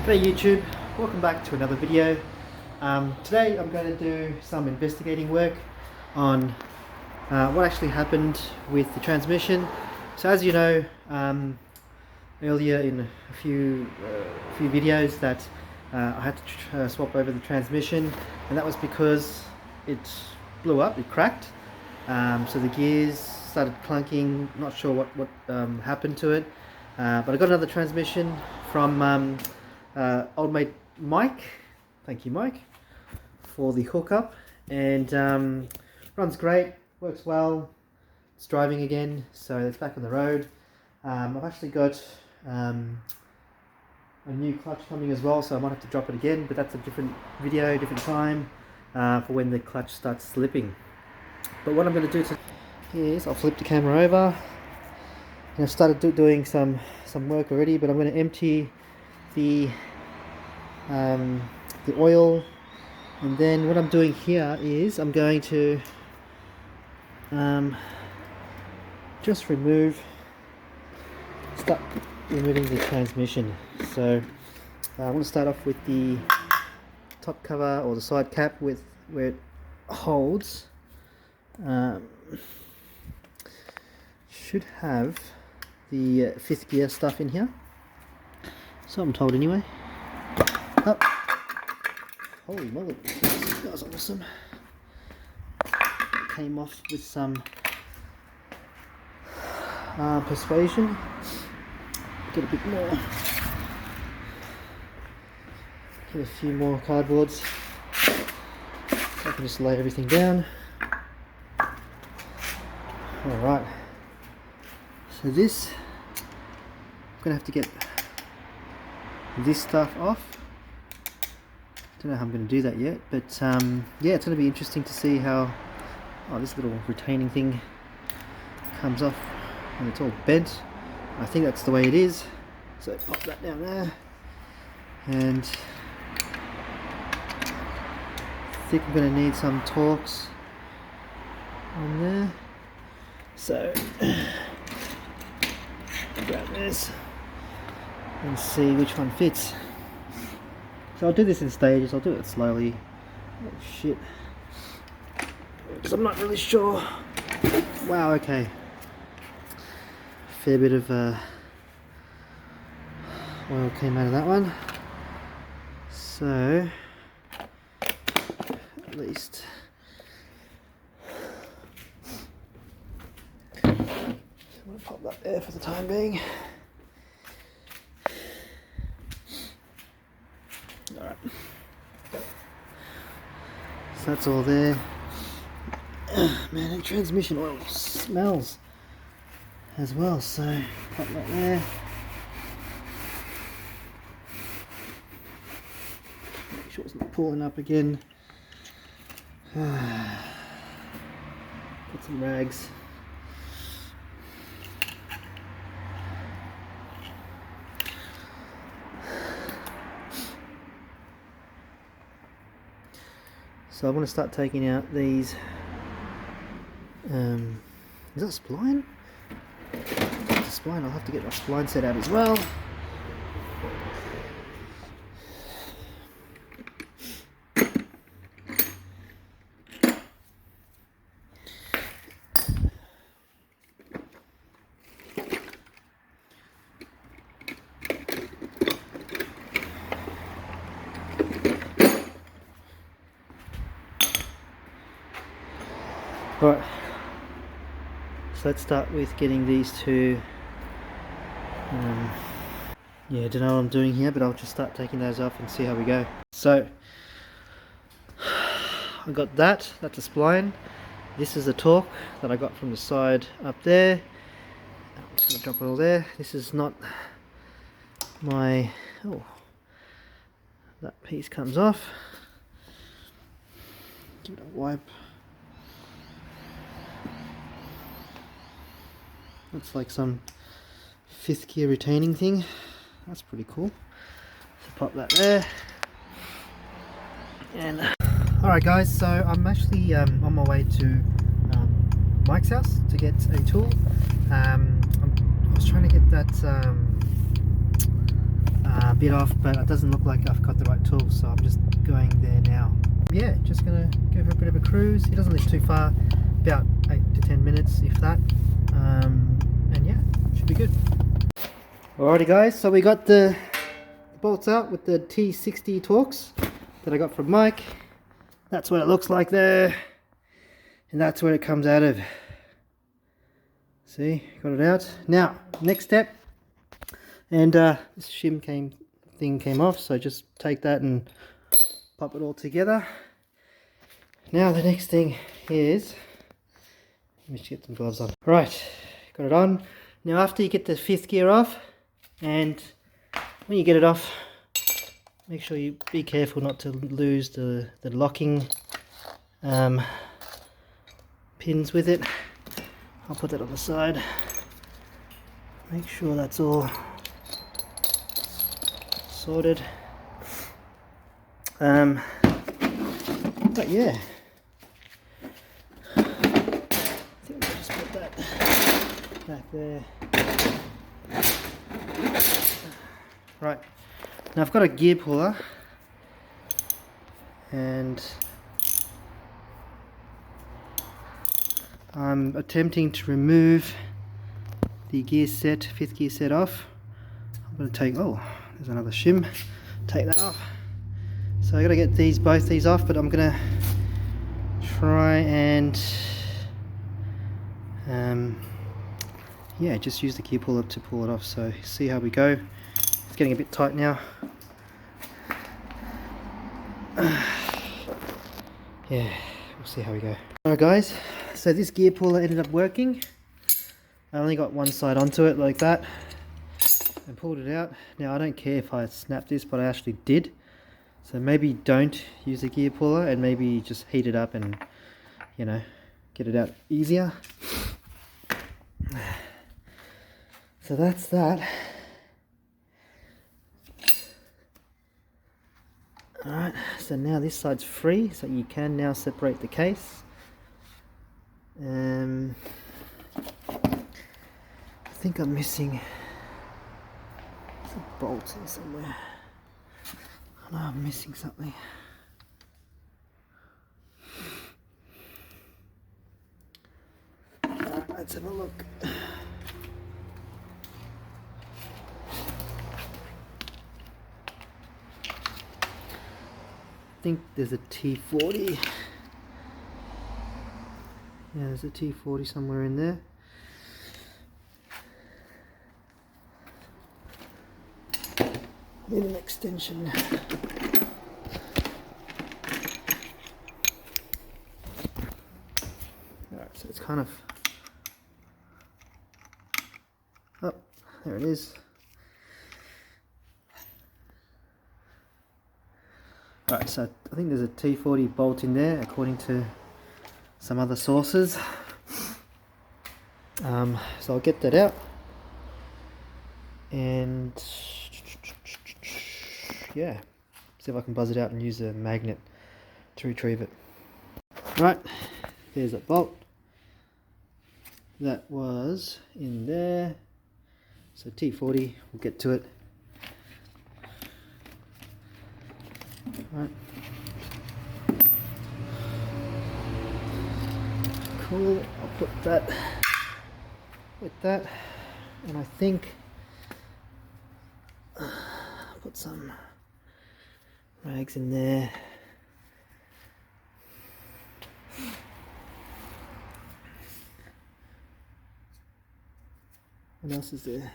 Hey YouTube, welcome back to another video. Today I'm going to do some investigating work on what actually happened with the transmission. So as you know, earlier in a few videos that I had to swap over the transmission, and that was because it blew up, it cracked. So the gears started clunking, not sure what happened to it, but I got another transmission from old mate Mike. Thank you, Mike, for the hookup, and runs great, works well. It's driving again, so it's back on the road. I've actually got a new clutch coming as well, so I might have to drop it again, but that's a different video, different time, for when the clutch starts slipping. But what I'm going to do is I'll flip the camera over, and I've started doing some work already, but I'm going to empty the oil, and then what I'm doing here is I'm going to just start removing the transmission. So I want to start off with the top cover or the side cap with where it holds. Should have the fifth gear stuff in here, so I'm told anyway. Oh, holy moly, that was awesome. Came off with some persuasion. Get a bit more, get a few more cardboards, so I can just lay everything down. Alright, so this, I'm going to have to get this stuff off. Don't know how I'm going to do that yet, but yeah, it's going to be interesting to see how this little retaining thing comes off, and it's all bent. I think that's the way it is, so pop that down there, and I think I'm going to need some Torx on there, so grab this and see which one fits. So I'll do this in stages, I'll do it slowly. Oh shit, because I'm not really sure. Wow, okay. Fair bit of oil came out of that one. So, at least I'm going to pop that there for the time being. Alright, so that's all there. Man, that transmission oil smells as well, so pop that there. Make sure it's not pulling up again. Put some rags. So I want to start taking out these. Is that spline? It's a spline. I'll have to get my spline set out as well. Alright, so let's start with getting these two, yeah, I don't know what I'm doing here, but I'll just start taking those off and see how we go. So, I got that's a spline. This is a torque that I got from the side up there. I'm just going to drop it all there. This is not my, that piece comes off. Give it a wipe. That's like some fifth gear retaining thing. That's pretty cool. So pop that there. And alright guys, so I'm actually on my way to Mike's house to get a tool. I was trying to get that bit off, but it doesn't look like I've got the right tool, so I'm just going there now. Yeah, just gonna go for a bit of a cruise. It doesn't live too far, about 8 to 10 minutes if that, and yeah, should be good. Alrighty guys, so we got the bolts out with the T60 Torx that I got from Mike. That's what it looks like there, and that's where it comes out of. See, got it out. Now, next step, and this shim thing came off, so just take that and pop it all together. Now the next thing is, let me just get some gloves on. Right, got it on. Now after you get the 5th gear off, and when you get it off, make sure you be careful not to lose the locking pins with it. I'll put that on the side. Make sure that's all sorted. But yeah, I think I'll just put that back there. Right, now I've got a gear puller, and I'm attempting to remove the gear set, 5th gear set off. I'm going to take, oh, there's another shim, take that off. So I got to get both these off, but I'm going to try and yeah, just use the gear puller to pull it off. So see how we go. It's getting a bit tight now. Yeah, we'll see how we go. Alright guys, so this gear puller ended up working. I only got one side onto it like that and pulled it out. Now I don't care if I snap this, but I actually did. So maybe don't use a gear puller, and maybe just heat it up and, you know, get it out easier. So that's that. Alright, so now this side's free, so you can now separate the case. I think I'm missing some bolts in somewhere. I know I'm missing something. Alright, let's have a look. I think there's a T40. Yeah, there's a T40 somewhere in there. Need an extension. Alright, so it's kind of... Oh, there it is. Alright, so I think there's a T40 bolt in there, according to some other sources. So I'll get that out, and yeah, see if I can buzz it out and use a magnet to retrieve it. Right, there's that bolt. That was in there. So T40, we'll get to it. Right. Cool, I'll put that with that, and I think I'll put some rags in there. What else is there?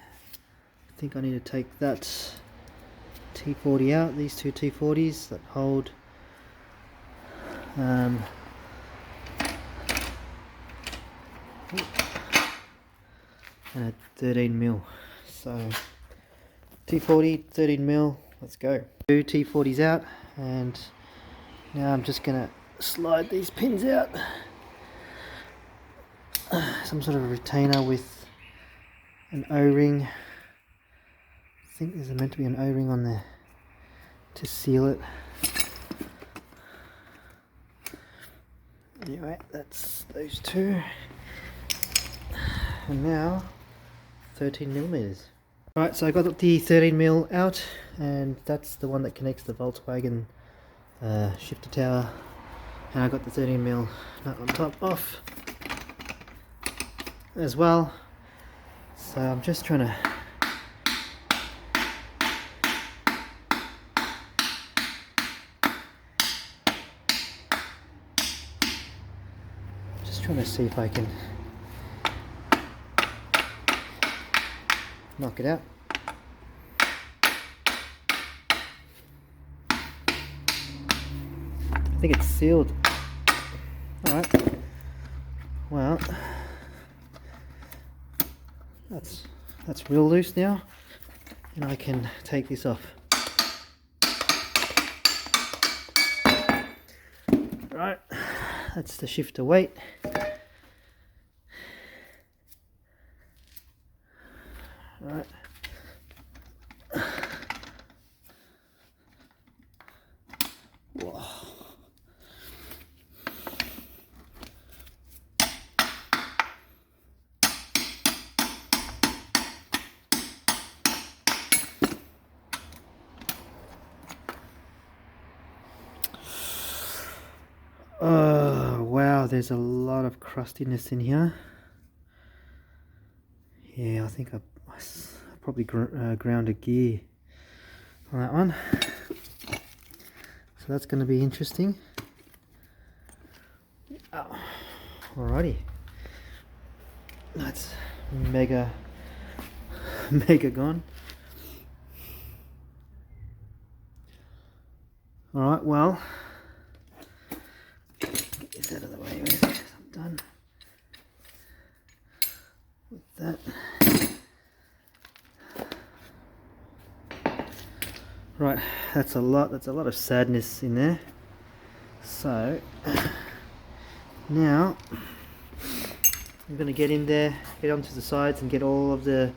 I think I need to take that T40 out, these two T40s that hold and a 13mm. So T40, 13mm, let's go. Two T40s out, and now I'm just gonna slide these pins out. Some sort of a retainer with an O-ring. I think there's meant to be an O-ring on there to seal it. Anyway, that's those two. And now 13mm. Alright, so I got the 13mm out, and that's the one that connects the Volkswagen shifter tower, and I got the 13mm nut on top off as well. So I'm just trying to see if I can knock it out. I think it's sealed. Alright. Well, that's real loose now, and I can take this off. Right, that's the shifter weight. Right. Whoa. Oh wow, there's a lot of crustiness in here. Yeah, I think I probably ground a gear on that one, so that's going to be interesting. Oh, alrighty, that's mega gone. Alright, well, get this out of the way, I'm done with that. Right, that's a lot of sadness in there. So now I'm going to get in there, get onto the sides and get all of the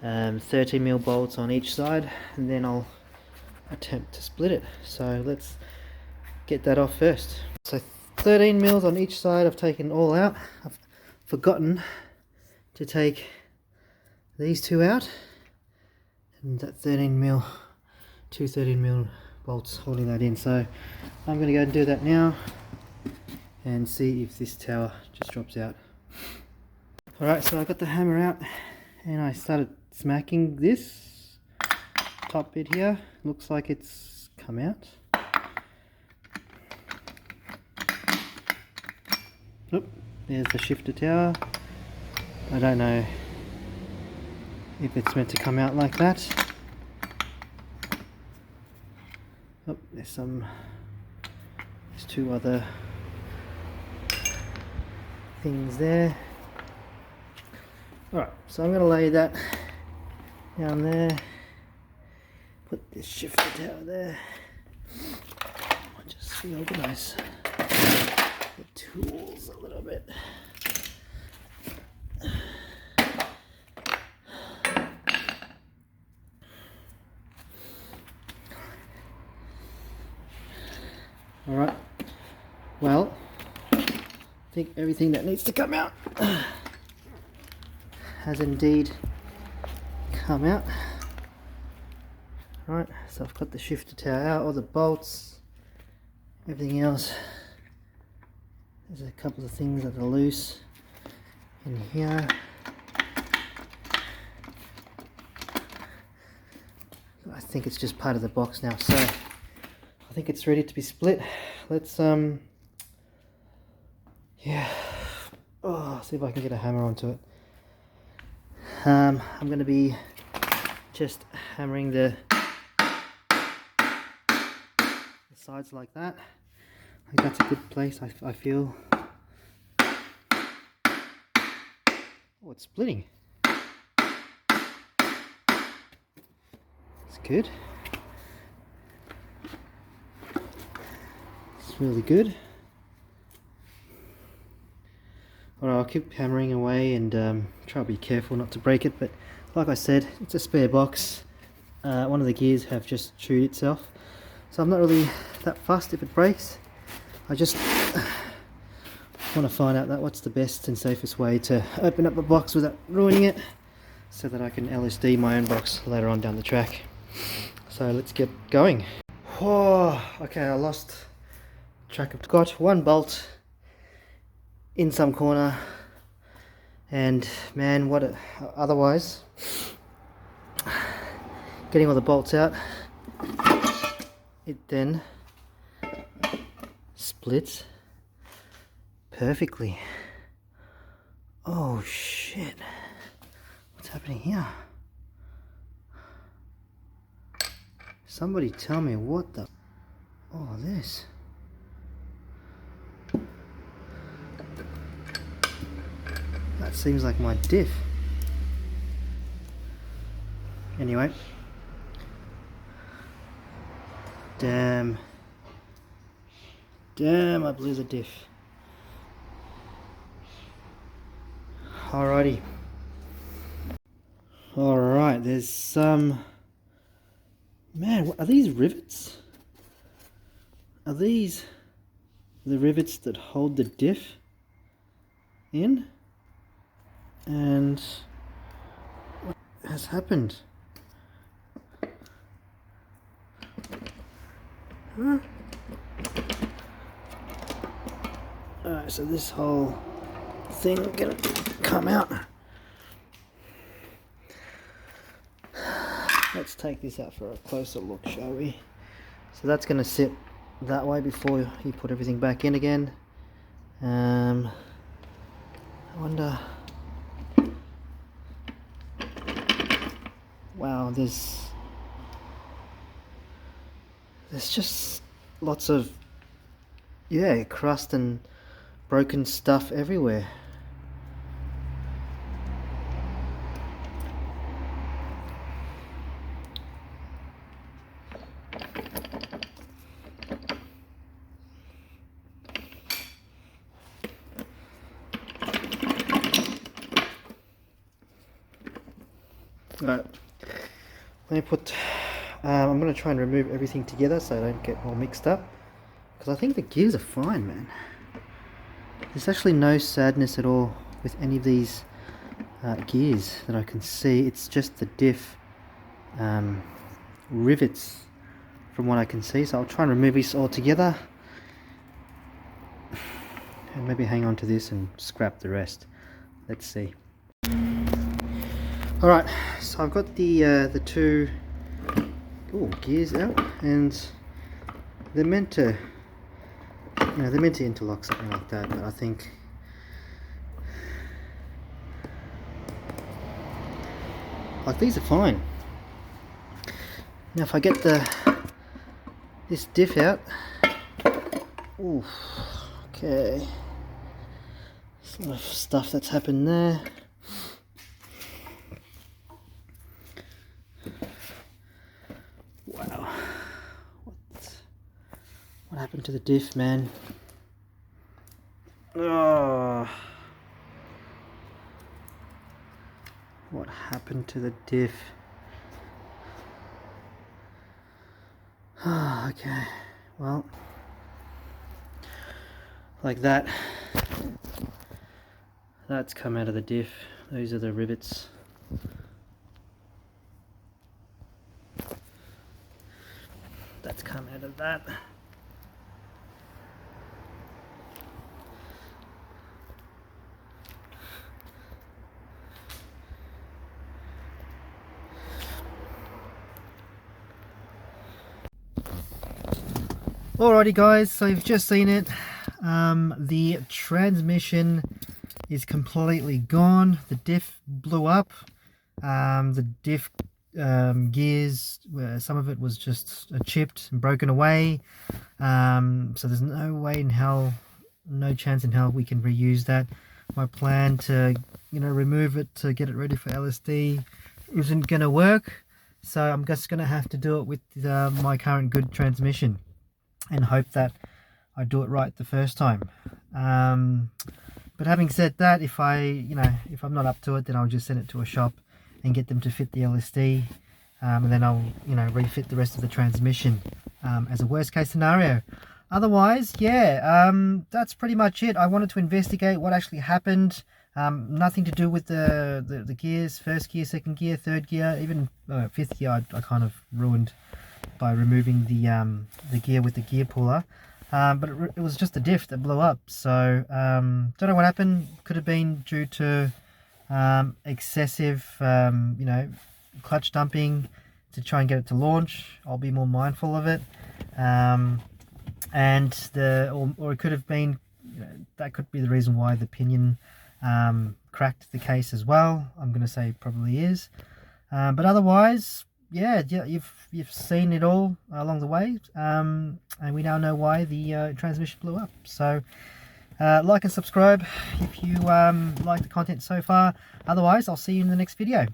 13mm bolts on each side, and then I'll attempt to split it. So let's get that off first. So 13mm on each side I've taken all out. I've forgotten to take these two out, and that 13mm, two 13mm bolts holding that in. So I'm going to go and do that now and see if this tower just drops out. Alright, so I got the hammer out and I started smacking this top bit here. Looks like it's come out. Oop, there's the shifter tower. I don't know if it's meant to come out like that. Oh, there's two other things there. Alright, so I'm going to lay that down there, put this shifter tower there. I'll just reorganize the tools a little bit. Alright, well, I think everything that needs to come out has indeed come out. Right, so I've got the shifter tower out, all the bolts, everything else. There's a couple of things that are loose in here. I think it's just part of the box now, so I think it's ready to be split. Let's yeah, see if I can get a hammer onto it. I'm going to be just hammering the sides like that. I think that's a good place, I feel. Oh, it's splitting. It's good. It's really good. Alright, I'll keep hammering away and try to be careful not to break it, but like I said, it's a spare box. One of the gears have just chewed itself, so I'm not really that fussed if it breaks. I just want to find out what's the best and safest way to open up a box without ruining it. so that I can LSD my own box later on down the track. So let's get going. Oh, okay, I lost track of, got one bolt in some corner, and man, otherwise getting all the bolts out, it then splits perfectly. Oh shit, what's happening here? Somebody tell me what the, oh, this. That seems like my diff. Anyway. Damn, I blew the diff. Alrighty. Alright, there's some... Man, what, are these rivets? Are these the rivets that hold the diff in? And what has happened? Huh? Alright, so this whole thing gonna come out. Let's take this out for a closer look, shall we? So that's gonna sit that way before you put everything back in again. I wonder. Wow, there's just lots of, yeah, crust and broken stuff everywhere. Alright, let me put, I'm going to try and remove everything together so I don't get all mixed up, because I think the gears are fine, man. There's actually no sadness at all with any of these gears that I can see. It's just the diff rivets from what I can see, so I'll try and remove this all together and maybe hang on to this and scrap the rest. Let's see. Alright, so I've got the two gears out, and they're meant to, they're meant to interlock, something like that, but I think like these are fine. Now if I get this diff out, ooh, okay, there's a lot of stuff that's happened there. Wow, what happened to the diff, man? Oh, what happened to the diff? Okay, well, like that, that's come out of the diff. Those are the rivets. That's come out of that. Alrighty guys, so you've just seen it. The transmission is completely gone. The diff blew up. The diff gears, some of it was just chipped and broken away. So there's no way in hell, no chance in hell we can reuse that. My plan to, remove it to get it ready for LSD isn't gonna work. So I'm just gonna have to do it with my current good transmission, and hope that I do it right the first time. But having said that, if I'm not up to it, then I'll just send it to a shop and get them to fit the LSD, and then I'll refit the rest of the transmission as a worst case scenario. Otherwise, yeah, that's pretty much it. I wanted to investigate what actually happened. Nothing to do with the gears, first gear, second gear, third gear, even fifth gear I kind of ruined by removing the gear with the gear puller. But it was just the diff that blew up. So don't know what happened. Could have been due to excessive you know, clutch dumping to try and get it to launch. I'll be more mindful of it. And or it could have been, you know, that could be the reason why the pinion cracked the case as well. I'm going to say probably is. But otherwise, yeah, you've seen it all along the way, and we now know why the transmission blew up. So like and subscribe if you like the content so far. Otherwise, I'll see you in the next video.